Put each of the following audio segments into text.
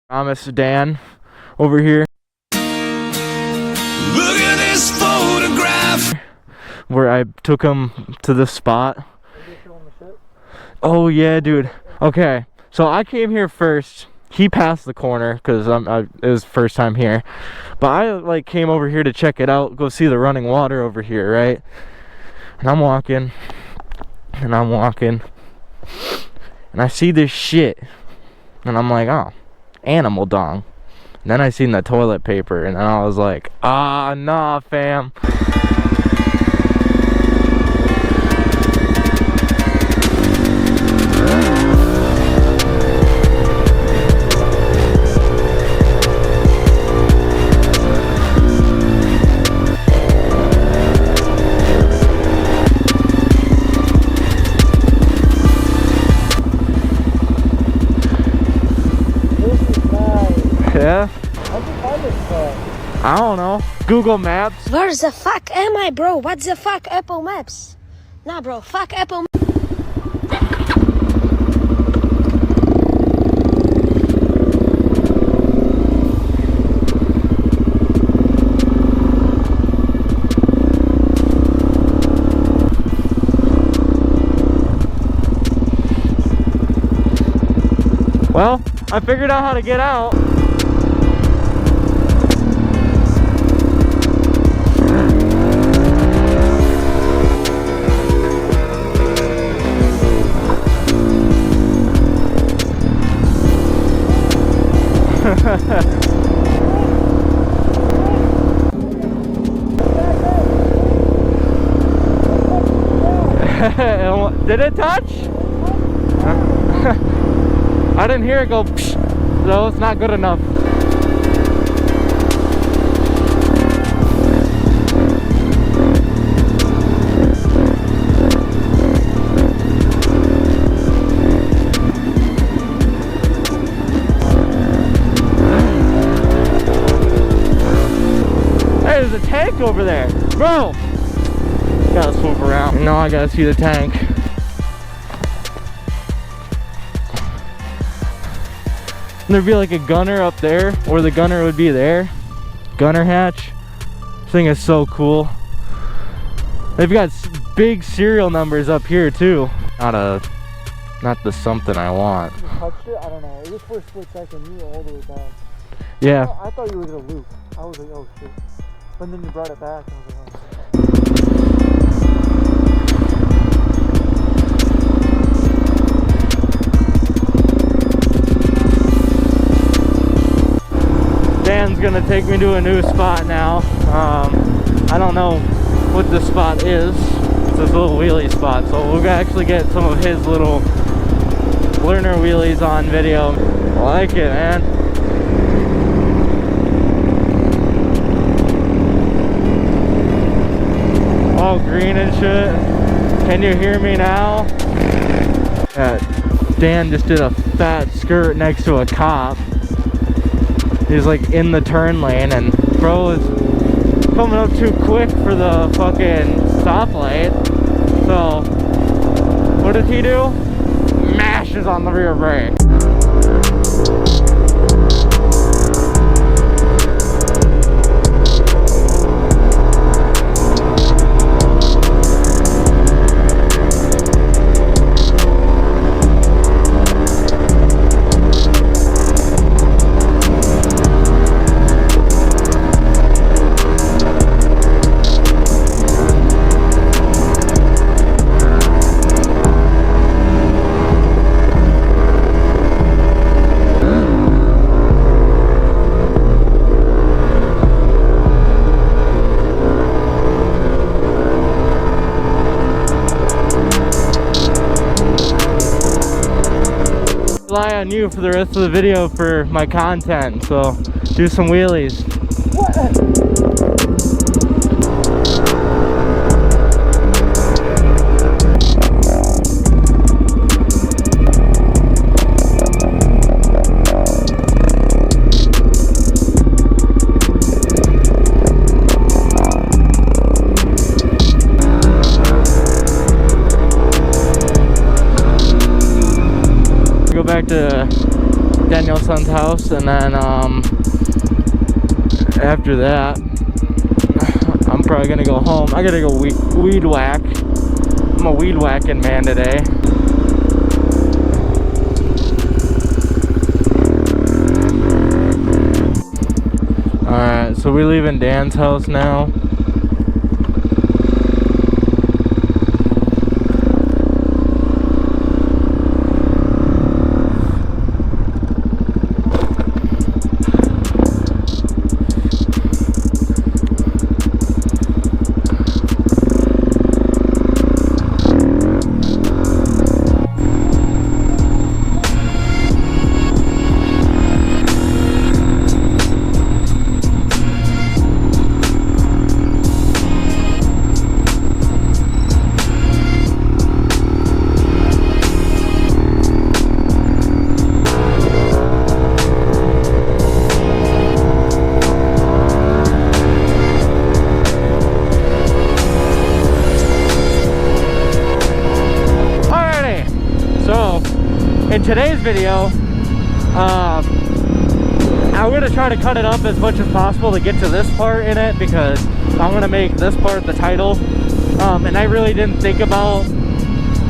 Promise Dan over here. Look at this photograph. Where I took him to the spot. Oh yeah, dude. Okay, so I came here first. He passed the corner because it was first time here. But I like came over here to check it out, go see the running water over here, right? And I'm walking, and I see this shit, and I'm like, oh, animal dong. And then I seen the toilet paper, and then I was like, ah, nah, fam. Yeah? How'd you find this spot? I don't know. Google Maps. Where the fuck am I, bro? What the fuck, Apple Maps? Nah, bro, fuck Apple. Well, I figured out how to get out. Did it touch? I didn't hear it go psh, so it's not good enough. Hey, there's a tank over there, bro. Gotta swoop around. No, I gotta see the tank. There'd be like a gunner up there, or the gunner would be there. Gunner hatch. This thing is so cool. They've got big serial numbers up here too. Not the something I want. You touched it? I don't know. It was for a split second. You were all the way back. Yeah. I thought you were gonna loop. I was like, oh shit. But then you brought it back. And I was like, oh. Dan's gonna take me to a new spot now. I don't know what this spot is. It's this little wheelie spot, so we'll actually get some of his little learner wheelies on video. I like it, man. All green and shit. Can you hear me now? Dan just did a fat skirt next to a cop. He's like in the turn lane, and bro is coming up too quick for the fucking stoplight. So what did he do? Mashes on the rear brake. Rely on you for the rest of the video for my content, so do some wheelies. Go back to Daniel's son's house, and then after that, I'm probably gonna go home. I gotta go weed whack. I'm a weed whacking man today. Alright, so we're leaving Dan's house now. In today's video, I'm going to try to cut it up as much as possible to get to this part in it, because I'm going to make this part the title. And I really didn't think about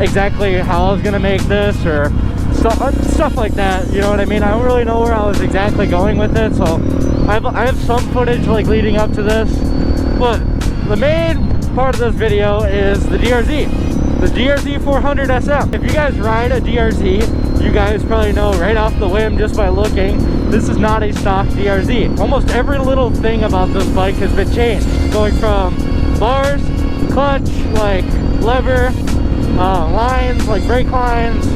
exactly how I was going to make this or stuff like that, you know what I mean? I don't really know where I was exactly going with it, so I have some footage like leading up to this, but the main part of this video is the DRZ 400 SM. If you guys ride a DRZ, you guys probably know right off the whim just by looking, this is not a stock DRZ. Almost every little thing about this bike has been changed, going from bars, clutch, like lever, lines, like brake lines,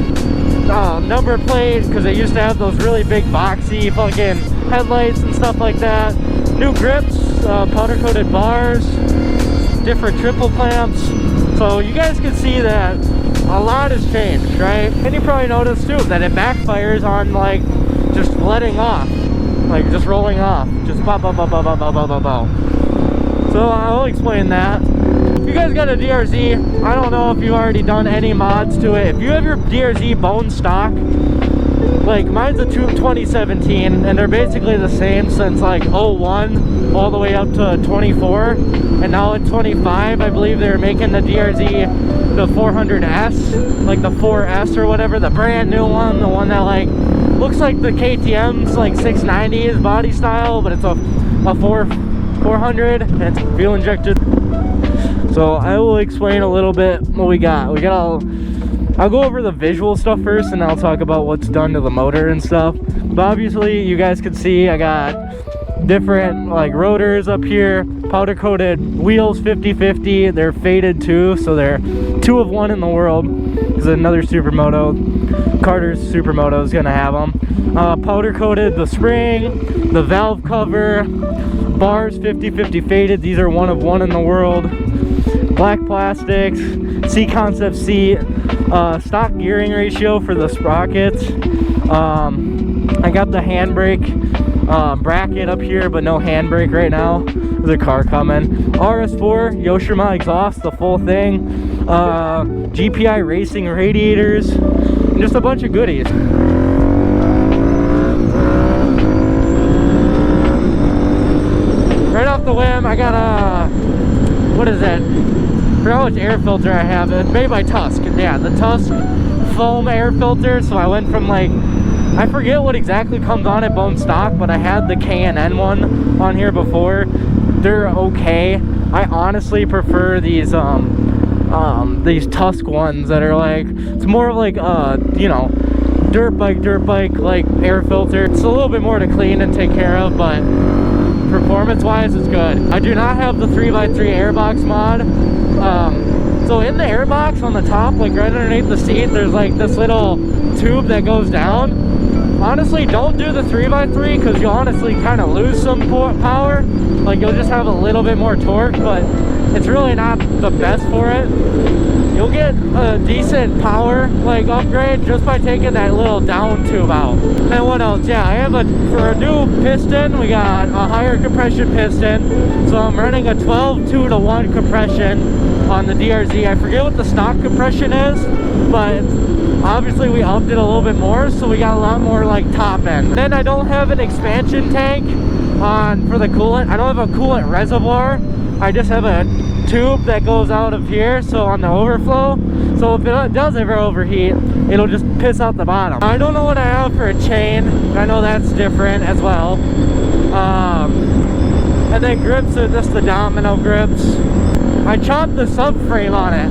number plate, because they used to have those really big boxy fucking headlights and stuff like that. New grips, powder coated bars, different triple clamps. So you guys can see that a lot has changed, right? And you probably noticed too that it backfires on like just letting off, like just rolling off, just bow, bow, bow, bow, bow, bow, bow, bow, bow. So I'll explain that. If you guys got a DRZ, I don't know if you've already done any mods to it. If you have your DRZ bone stock, like mine's a 2017, and they're basically the same since like 01 all the way up to 24, and now in 25 I believe they're making the DRZ, the 400S, like the 4S or whatever, the brand new one, the one that like looks like the KTM's like 690's body style, but it's a 400 and it's fuel injected. So I will explain a little bit what we got. I'll go over the visual stuff first, and I'll talk about what's done to the motor and stuff. But obviously you guys can see I got different like rotors up here, powder coated wheels 50/50. They're faded too, so they're 2 of 1 in the world. There's another supermoto, Carter's supermoto is gonna have them. Powder coated the spring, the valve cover, bars 50/50 faded. These are 1 of 1 in the world. Black plastics, C concept seat, stock gearing ratio for the sprockets. I got the handbrake bracket up here, but no handbrake right now. There's a car coming. RS4 Yoshima exhaust, the full thing. GPI racing radiators, and just a bunch of goodies. Right off the whim, I got a, what is it? I forgot which air filter I have. It's made by Tusk. Yeah, the Tusk foam air filter. So I went from like, I forget what exactly comes on at bone stock, but I had the K&N one on here before. They're okay. I honestly prefer these Tusk ones that are like, it's more of like you know, dirt bike like air filter. It's a little bit more to clean and take care of, but performance wise it's good. I do not have the 3x3 airbox mod. So in the airbox on the top, like right underneath the seat, there's like this little tube that goes down. Honestly, don't do the 3x3 because you'll honestly kind of lose some power. Like you'll just have a little bit more torque, but it's really not the best for it. You'll get a decent power like upgrade just by taking that little down tube out. And what else? Yeah, I have for a new piston, we got a higher compression piston. So I'm running a 12:2:1 compression on the DRZ. I forget what the stock compression is, but obviously we upped it a little bit more, so we got a lot more like top end. Then I don't have an expansion tank on for the coolant. I don't have a coolant reservoir. I just have a tube that goes out of here, so on the overflow, so if it does ever overheat, it'll just piss out the bottom. I don't know what I have for a chain. I know that's different as well. And then grips are just the domino grips. I chopped the subframe on it,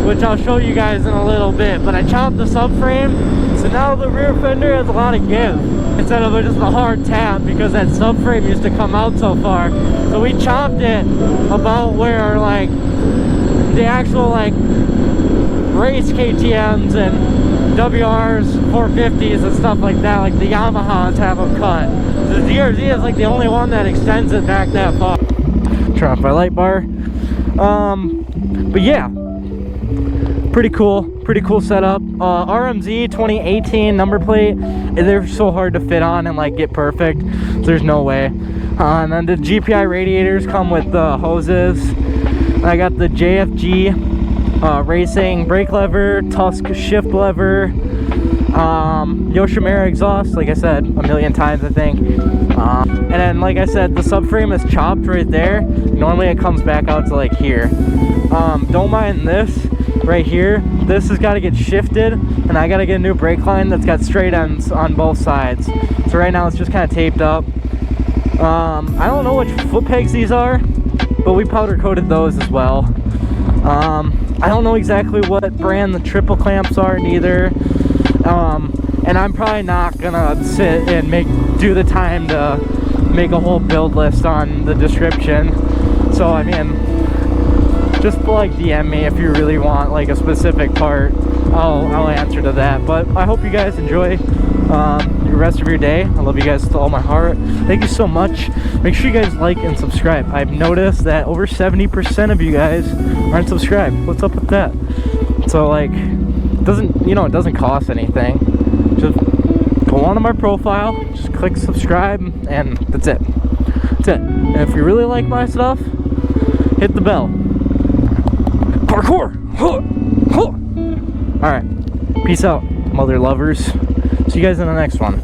which I'll show you guys in a little bit, but I chopped the subframe, so now the rear fender has a lot of give instead of just a hard tap, because that subframe used to come out so far. So we chopped it about where like the actual like race KTMs and WRs 450s and stuff like that, like the Yamahas have them cut. The DRZ is like the only one that extends it back that far. Turn off my light bar. But yeah, pretty cool setup. RMZ 2018 number plate, they're so hard to fit on and like get perfect, so there's no way. And then the GPI radiators come with the hoses. I got the JFG racing brake lever, Tusk shift lever, Yoshimura exhaust, like I said a million times I think. And then like I said, the subframe is chopped right there. Normally it comes back out to like here. Don't mind this right here. This has got to get shifted, and I got to get a new brake line that's got straight ends on both sides. So right now it's just kind of taped up. I don't know which foot pegs these are, but we powder coated those as well. I don't know exactly what brand the triple clamps are neither. And I'm probably not gonna sit and do the time to make a whole build list on the description. So I mean, just like DM me if you really want like a specific part. I'll answer to that. But I hope you guys enjoy the rest of your day. I love you guys with all my heart. Thank you so much. Make sure you guys like and subscribe. I've noticed that over 70% of you guys aren't subscribed. What's up with that? So like, it doesn't cost anything. Just go onto my profile, just click subscribe, and that's it. That's it. And if you really like my stuff, hit the bell. Parkour! Alright, peace out, mother lovers. See you guys in the next one.